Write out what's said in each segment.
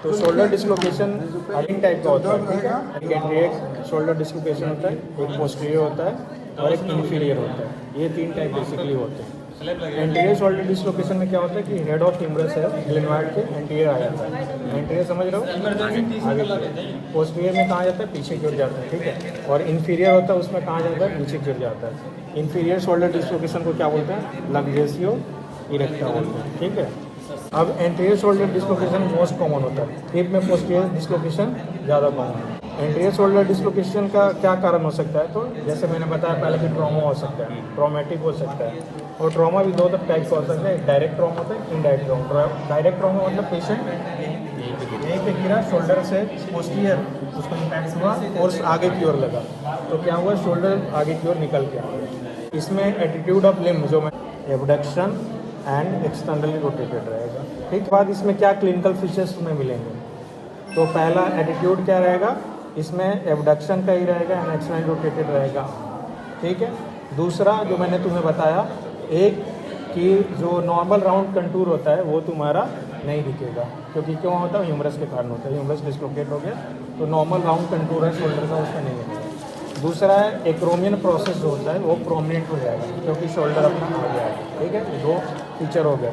तो shoulder dislocation तीन type का होता है, ठीक है। एक शोल्डर डिस्लोकेशन होता है, एक पोस्टीरियर होता है और एक इन्फीरियर होता है। ये तीन टाइप बेसिकली होते हैं। एंटीरियर शोल्डर डिस्लोकेशन में क्या होता है कि हेड ऑफ ह्यूमरस है ग्लेनवार्ड के एंटीरियर आ जाता है। एंटीरियर समझ रहे हो, आगे। पोस्टीरियर में कहाँ जाता है, पीछे गिर जाता है, ठीक है। और इन्फीरियर होता है, उसमें कहाँ जाता है, नीचे गिर जाता है। इन्फीरियर शोल्डर डिस्लोकेशन को क्या बोलते हैं, लंबरेसियो इरेक्टा बोलते हैं, ठीक है। अब anterior shoulder dislocation most common होता है, हिप में पोस्टीरियर डिस्लोकेशन ज़्यादा कॉमन है। एंटीरियर शोल्डर डिस्लोकेशन का क्या कारण हो सकता है, तो जैसे मैंने बताया पहले कि ट्रॉमा हो सकता है, ट्रॉमेटिक हो सकता है। और ट्रॉमा भी दो टाइप का हो सकता है, डायरेक्ट ट्रॉमा होता है, इनडायरेक्ट ट्रॉमा। डायरेक्ट ट्रॉमा मतलब पेशेंट यहीं पे गिरा, शोल्डर से पोस्टीरियर उसको इम्पैक्ट हुआ और आगे की ओर लगा, तो क्या हुआ, शोल्डर आगे की ओर निकल के आ गया। इसमें एटीट्यूड ऑफ लिम्ब जो मैं एबडक्शन एंड एक्सटर्नली रोटेटेड रहेगा, ठीक। बाद इसमें क्या क्लिनिकल फीचर्स तुम्हें मिलेंगे, तो पहला एटीट्यूड क्या रहेगा, इसमें एबडक्शन का ही रहेगा एंड एक्सटर्नली रोटेटेड रहेगा, ठीक है। दूसरा जो मैंने तुम्हें बताया, एक कि जो नॉर्मल राउंड कंटूर होता है वो तुम्हारा नहीं दिखेगा, क्योंकि क्यों होता है, ह्यूमरस के कारण होता है। ह्यूमरस डिस्लोकेट हो गया तो नॉर्मल राउंड कंटूर है शोल्डर का, उसका नहीं है। दूसरा है एक्रोमियन प्रोसेस जो होता है वो प्रोमिनेंट हो जाएगा, क्योंकि शोल्डर अपना आ गया है, ठीक है। दो फीचर हो गया।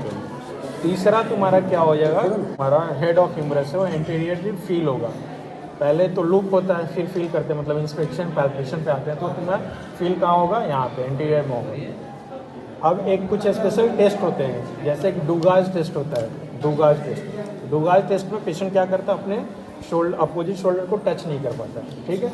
तीसरा तुम्हारा क्या हो जाएगा, हमारा हेड ऑफ ह्यूमरस है वो एंटीरियरली फील होगा। पहले तो लूप होता है, फिर फील करते हैं, मतलब इंस्पेक्शन पैल्पेशन पे आते हैं, तो तुम्हारा फील कहाँ होगा, यहाँ पे एंटीरियर में होगा। अब एक कुछ स्पेशल टेस्ट होते हैं, जैसे कि डुगाज टेस्ट होता है। डुगाज टेस्ट में पेशेंट क्या करता है, अपने शोल्डर अपोजिट शोल्डर को टच नहीं कर पाता, ठीक है।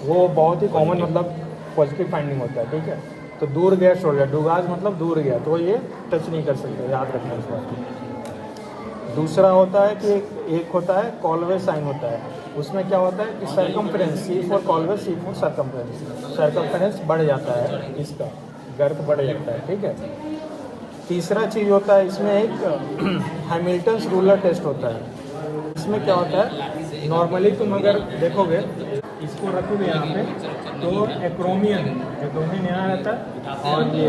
वो बहुत ही कॉमन मतलब पॉजिटिव फाइंडिंग होता है, ठीक है। तो दूर गया शोल्डर, डुगाज मतलब दूर गया, तो ये टच नहीं कर सकते, याद रखना इस बात को। दूसरा होता है कि एक होता है कॉलवे साइन होता है, उसमें क्या होता है कि सर्कमफ्रेंस, सी फॉर कॉलवे, सी फॉर सर्कमफ्रेंस बढ़ जाता है, इसका गर्थ बढ़ जाता है, ठीक है। तीसरा चीज़ होता है इसमें एक हैमिल्टन्स रूलर टेस्ट होता है। इसमें क्या होता है, नॉर्मली तुम अगर देखोगे इसको रखोगे यहाँ पे, तो एक्रोमियन यहाँ रहता है और ये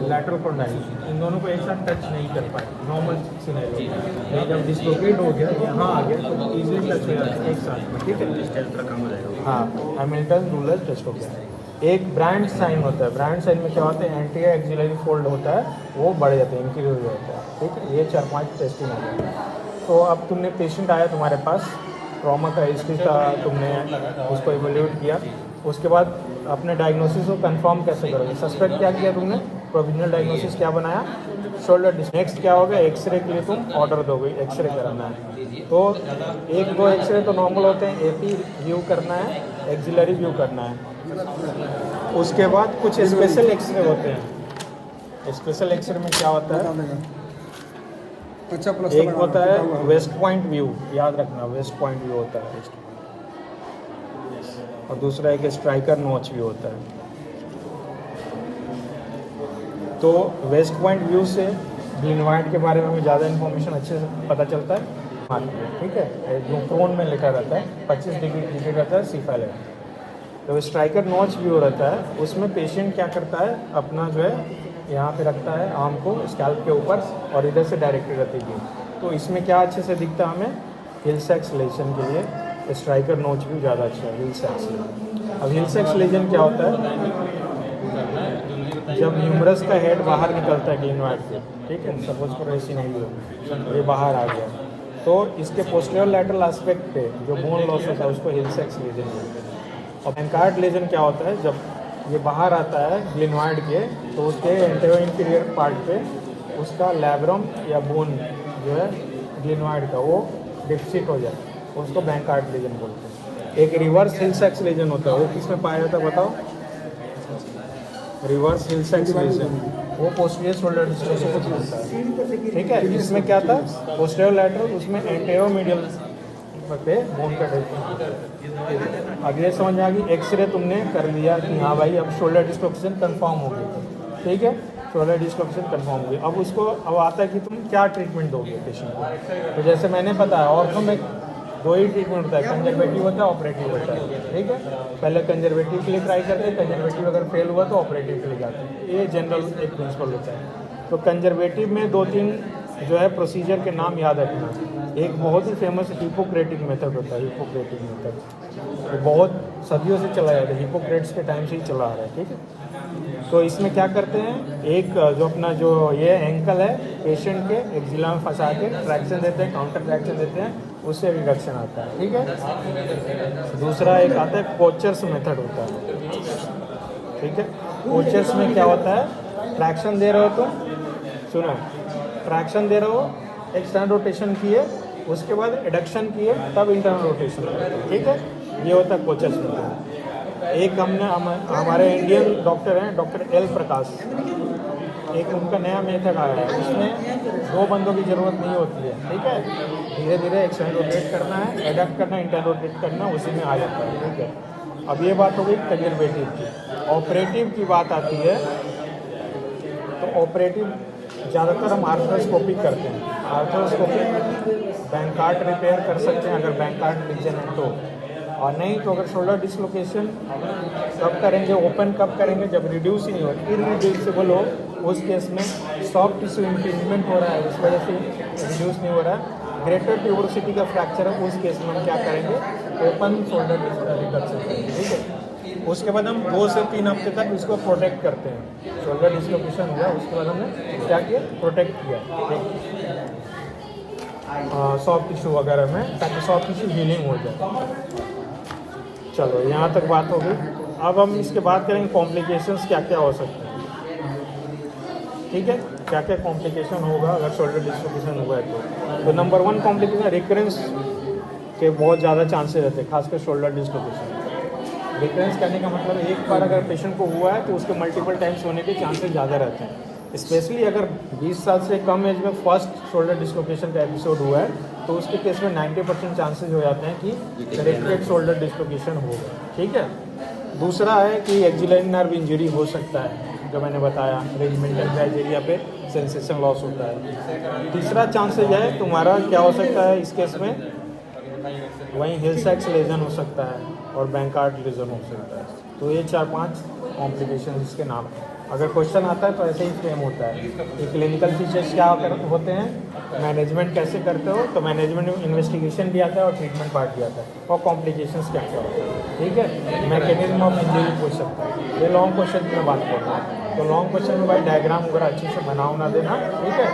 लैटरल प्रोनाइल, इन दोनों को एक साथ टच नहीं कर पाए, नॉर्मल सिनेरियो। जब डिस्लोकेट हो गया, यहाँ आ गया, तो इजीली टच हो जाता है एक साथ में, ठीक है। हाँ, हैमिल्टन रूलर टेस्ट हो गया। एक ब्रांड साइन होता है, ब्रांड साइन में क्या होता है, एंटीरियर एक्सिलरी फोल्ड होता है, वो बढ़ जाता है, इंक्रीज हो जाता है, ठीक है। ये 4-5 टेस्टिंग हो गया। तो अब तुमने पेशेंट आया तुम्हारे पास, ट्रॉमा का हिस्ट्री का तुमने उसको इवेल्यूएट किया, उसके बाद अपने डायग्नोसिस को कंफर्म कैसे करोगे, सस्पेक्ट क्या किया तुमने, प्रोविजनल डायग्नोसिस क्या बनाया, शोल्डर डिस्क। नेक्स्ट क्या होगा, एक्सरे के लिए तुम ऑर्डर दोगे, एक्सरे कराना है। तो एक दो एक्सरे तो नॉर्मल होते हैं, एपी व्यू करना है, एक्सिलरी व्यू करना है। उसके बाद कुछ स्पेशल एक्सरे होते हैं। स्पेशल एक्सरे में क्या होता है, अच्छा, एक होता है वेस्ट पॉइंट व्यू, याद रखना, वेस्ट पॉइंट व्यू होता है, और दूसरा एक स्ट्राइकर नॉच व्यू होता है। तो वेस्ट पॉइंट व्यू से ग्लेनवार्ड के बारे में हमें ज़्यादा इन्फॉर्मेशन अच्छे से पता चलता है, ठीक है। जो प्रोन में लिखा रहता है 25 डिग्री लिखा रहता है सीफेलेट। तो स्ट्राइकर नॉच व्यू रहता है, उसमें पेशेंट क्या करता है, अपना जो है यहाँ पे रखता है आर्म को स्कैल्प के ऊपर, और इधर से डायरेक्टेड रहती है। तो इसमें क्या अच्छे से दिखता है हमें, हिल सैक्स लेजन के लिए स्ट्राइकर नोच भी ज़्यादा अच्छा है, हिल सैक्स लेजन। अब हिल सैक्स लेजन क्या होता है, जब ह्यूमरस का हेड बाहर निकलता है ग्लेनवार्ड से, ठीक है, सपोज करो ऐसी नहीं हो, ये बाहर आ गया, तो इसके पोस्टीरियर लैटरल एस्पेक्ट पे जो बोन लॉस होता है उसको हिल सैक्स लेजन बोलते हैं। और बैंकार्ड लेजन क्या होता है, जब ये बाहर आता है ग्लेनवार्ड के, तो उसके एंटेरियर इंफीरियर पार्ट पे उसका लैब्रम या बोन जो है ग्लेनवार्ड का वो डिफिसिट हो जाए, उसको बैंकार्ड लेजन बोलते हैं। एक रिवर्स हिल सैक्स लेजन होता है, वो किस में पाया जाता है बताओ, रिवर्स हिल सैक्स लेजन, वो पोस्टीरियर शोल्डर डिस्लोकेशन होता है, ठीक है। इसमें क्या था, पोस्टीरियर लैटरल, उसमें एंटेरियर मीडियल पे बोन का डेवलपमेंट। अब ये समझ आ गई, एक्सरे तुमने कर लिया कि हाँ भाई अब शोल्डर डिस्लोकेशन कंफर्म हो गई, ठीक है, शोल्डर डिस्लोकेशन कंफर्म हो गई। अब उसको अब आता है कि तुम क्या ट्रीटमेंट दोगे पेशेंट को। तो जैसे मैंने बताया, ऑर्थो में 2 ही ट्रीटमेंट होता है, कंजर्वेटिव होता है, ऑपरेटिव होता है, ठीक है। पहले कंजर्वेटिव के लिए ट्राई करते हैं, कंजर्वेटिव अगर फेल हुआ तो ऑपरेटिव के लिए जाते हैं, ये जनरल एक प्रिंसिपल होता है। तो कंजर्वेटिव में 2-3 जो है प्रोसीजर के नाम याद रखना। एक बहुत ही फेमस हिपोक्रेटिक मेथड होता है, हिपोक्रेटिक मेथड। ये बहुत सदियों से चला जाता है, हिपोक्रेट्स के टाइम से ही चला आ रहा है, ठीक है। तो इसमें क्या करते हैं, एक जो अपना जो ये एंकल है पेशेंट के एक्जिला में फंसा के ट्रैक्शन देते हैं, काउंटर ट्रैक्शन देते हैं, उससे रिडक्शन आता है, ठीक है। दूसरा एक आता है कोचर्स मेथड होता है, ठीक है। कोचर्स में क्या होता है, ट्रैक्शन दे रहे हो तुम, सुनो, ट्रैक्शन दे रहे हो, एक्सटर्नल रोटेशन किए, उसके बाद एडक्शन किए, तब इंटरनल रोटेशन, ठीक है। ये होता है कोचर्स मेथड। एक हमने हमारे इंडियन डॉक्टर हैं, डॉक्टर एल प्रकाश, एक उनका नया मेथड आया है, इसमें 2 बंदों की ज़रूरत नहीं होती है, ठीक है। धीरे धीरे एक्सटर्नल रोटेट करना है, एडक्ट करना, इंटरनल रोटेट करना, उसी में आ जाता है, ठीक है। अब ये बात हो गई कंजर्वेटिव की। ऑपरेटिव की बात आती है, तो ऑपरेटिव ज़्यादातर हम आर्थ्रोस्कोपिक करते हैं। आर्थ्रोस्कोपिक बैंकार्ड रिपेयर कर सकते हैं अगर बैंकार्ड रीजन है तो, और नहीं तो अगर शोल्डर डिसलोकेशन कब करेंगे, ओपन कब करेंगे, जब रिड्यूस ही नहीं हो, इरिड्यूसिबल हो, उस केस में सॉफ्ट टिश्यू इम्पिंजमेंट हो रहा है, उस वजह से रिड्यूस नहीं हो रहा है, ग्रेटर ट्यूबरोसिटी का फ्रैक्चर है, उस केस में हम क्या करेंगे, ओपन शोल्डर रिडक्शन करेंगे, ठीक है। उसके बाद हम 2 से 3 हफ्ते तक इसको प्रोटेक्ट करते हैं। शोल्डर डिसलोकेशन हुआ, उसके बाद हमने क्या किया, प्रोटेक्ट किया, सॉफ्ट टिश्यू वगैरह में, ताकि सॉफ्ट टिश्यू हीलिंग हो जाए। चलो यहाँ तक बात हो गई। अब हम इसके बाद करेंगे कॉम्प्लिकेशंस क्या क्या हो सकते हैं, ठीक है। क्या क्या कॉम्प्लिकेशन होगा अगर शोल्डर डिसलोकेशन हुआ है तो नंबर 1 कॉम्प्लिकेशन रिकरेंस के बहुत ज़्यादा चांसेस रहते हैं, खासकर शोल्डर डिसलोकेशन। रिकरेंस करने का मतलब एक बार अगर पेशेंट को हुआ है तो उसके मल्टीपल टाइम्स होने के चांसेस ज़्यादा रहते हैं, स्पेशली अगर 20 साल से कम एज में फर्स्ट शोल्डर डिसलोकेशन का एपिसोड हुआ है तो उसके केस में 90% चांसेस हो जाते हैं कि रिपीटेड शोल्डर डिसलोकेशन होगा, ठीक है। दूसरा है कि एक्सिलरी नर्व इंजरी हो सकता है, जो मैंने बताया, रेजिमेंटल बैज एरिया पे सेंसेशन लॉस होता है। तीसरा चांसेस है तुम्हारा क्या हो सकता है इस केस में, वहीं हिल सैक्स लेजन हो सकता है और बैंकार्ड लेजन हो सकता है। तो ये 4-5 कॉम्प्लिकेशन इसके नाम हैं। अगर क्वेश्चन आता है तो ऐसे ही फ्रेम होता है। ये क्लिनिकल फीचर्स क्या होते हैं, मैनेजमेंट कैसे करते हो, तो मैनेजमेंट में इन्वेस्टिगेशन भी आता है और ट्रीटमेंट पार्ट भी आता है, और कॉम्प्लिकेशंस क्या क्या होता है, ठीक है। मैकेनिज्म ऑफ इंजरी पूछ सकता है, ये लॉन्ग क्वेश्चन की मैं बात कर रहा हूँ। तो लॉन्ग क्वेश्चन में भाई डायग्राम वगैरह अच्छे से बना देना, ठीक है।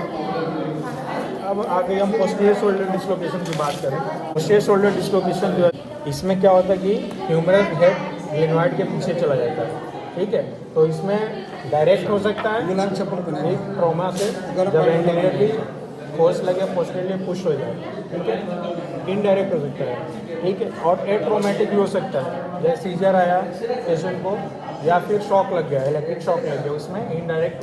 अब आगे हम पोस्टीरियर शोल्डर डिसलोकेशन की बात करें। पोस्टीरियर शोल्डर डिसलोकेशन जो है, इसमें क्या होता है कि ह्यूमरल हेड ग्लेनोइड के पीछे चला जाता है, ठीक है। तो इसमें डायरेक्ट हो सकता है ट्रॉमा से, जब एंटीरियरली फोर्स लगे पोस्टीरियरली पुश हो जाए, ठीक है। इनडायरेक्ट हो सकता है, ठीक है। और एट्रोमेटिक भी हो सकता है, जैसे सीजर आया पेशेंट को या फिर शॉक लग गया, इलेक्ट्रिक शॉक लग गया, उसमें इनडायरेक्ट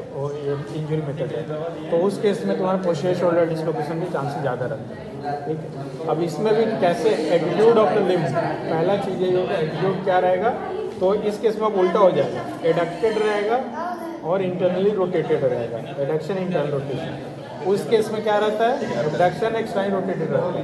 इंजरी मेथड है, तो उस केस में तुम्हारा पोस्टीरियर शोल्डर डिसलोकेशन के चांसेस ज़्यादा रहते हैं, ठीक है। अब इसमें भी कैसे, एटीट्यूड ऑफ द लिम्ब, पहला चीज़ ये होगा एटीट्यूड क्या रहेगा, तो इस केस में अब उल्टा हो जाएगा, एडक्टेड रहेगा और इंटरनली रोटेटेड रहेगा, एडक्शन इंटरनल रोटेशन। उस केस में क्या रहता है, एडक्शन एक्सटर्नल रोटेटेड रहता है,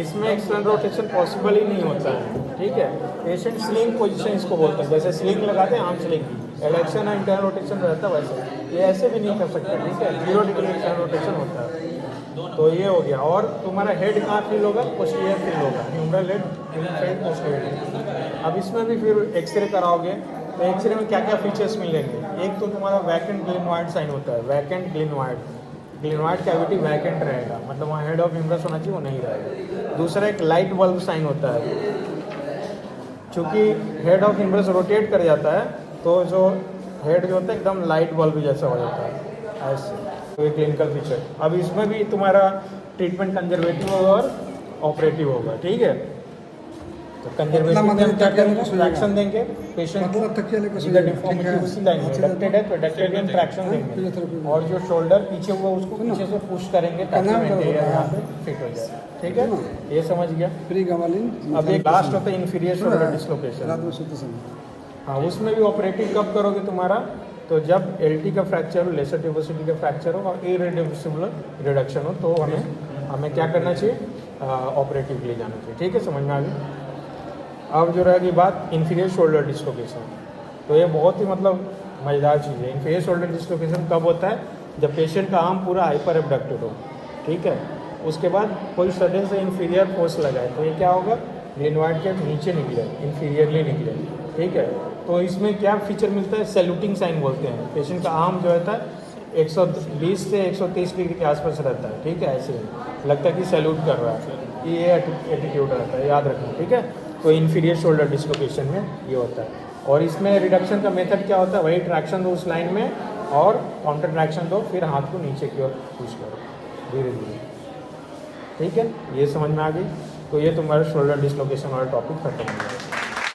इसमें एक्सटर्नल रोटेशन पॉसिबल ही नहीं होता है, ठीक है। पेशेंट स्लिंग पोजीशन इसको बोलते हैं, जैसे स्लिंग लगाते हैं आर्म स्लिंग, एडक्शन और इंटरनल रोटेशन रहता है वैसे, ये ऐसे भी नहीं कर सकता, ठीक है। 0 डिग्री एक्सटर्नल रोटेशन होता है। तो ये हो गया। और तुम्हारा हेड कहाँ फील होगा, पोस्टीरियर फील होगा, ह्यूमरल हेड पोस्टीरियर। अब इसमें भी फिर एक्सरे कराओगे तो एक्सरे में क्या क्या फीचर्स मिलेंगे, एक तो तुम्हारा वैकेंट ग्लेनोइड साइन होता है, वैकेंट ग्लेनोइड कैविटी वैकेंट रहेगा, मतलब वहाँ हेड ऑफ ह्यूमरस होना चाहिए, वो नहीं रहेगा। दूसरा एक लाइट बल्ब साइन होता है, चूँकि हेड ऑफ ह्यूमरस रोटेट कर जाता है तो जो हेड जो होता है एकदम लाइट बल्ब जैसा हो जाता है, ऐसे। तो ये क्लिनिकल फीचर। अब इसमें भी तुम्हारा ट्रीटमेंट कंजर्वेटिव होगा और ऑपरेटिव होगा, ठीक है। तो कंजर्वेटिव में क्या करेंगे, ट्रैक्शन देंगे पेशेंट को, इधर डिफॉर्मिटी उसी लाइन में, एडक्टेड है तो एडक्टेड में ट्रैक्शन देंगे, और जो शोल्डर पीछे हुआ उसको पीछे से पुश करेंगे ताकि मेंटेरियर यहाँ पे फिट हो जाए, ठीक है। ये समझ गया। अब एक लास्ट होता है इन्फीरियर शोल्डर डिसलोकेशन। हाँ, उसमें भी ऑपरेटिव कब करोगे तुम्हारा, तो जब एलटी का फ्रैक्चर हो, लेसर ट्यूबरोसिटी का फ्रैक्चर हो और इरिवर्सिबल रिडक्शन हो, तो हमें क्या करना चाहिए, ऑपरेटिव के लिए जाना चाहिए, ठीक है। समझ में आ गई। अब जो रहेगी बात इन्फीरियर शोल्डर डिसलोकेशन, तो ये बहुत ही मतलब मज़ेदार चीज़ है। इन्फीरियर शोल्डर डिसलोकेशन कब होता है, जब पेशेंट का आर्म पूरा हाइपर एबडक्टेड हो, ठीक है, उसके बाद कोई सडन से इन्फीरियर फोर्स लगाए तो ये क्या होगा, ग्लेनोइड के नीचे निकले, इन्फीरियरली निकले, ठीक है। तो इसमें क्या फीचर मिलता है, सैल्यूटिंग साइन बोलते हैं। पेशेंट का आर्म जो रहता है 120 से 130 डिग्री के आसपास रहता है, ठीक है, ऐसे ही लगता है कि सैल्यूट कर रहा है, ये एटीट्यूड रहता है, याद रखना, ठीक है। तो इन्फीरियर शोल्डर डिस्लोकेशन में ये होता है। और इसमें रिडक्शन का मेथड क्या होता है, वही ट्रैक्शन दो उस लाइन में और काउंटर ट्रैक्शन दो, फिर हाथ को नीचे की ओर पुश करो धीरे धीरे, ठीक है। ये समझ में आ गई। तो ये तुम्हारा शोल्डर डिस्लोकेशन वाला टॉपिक खत्म हो जाएगा।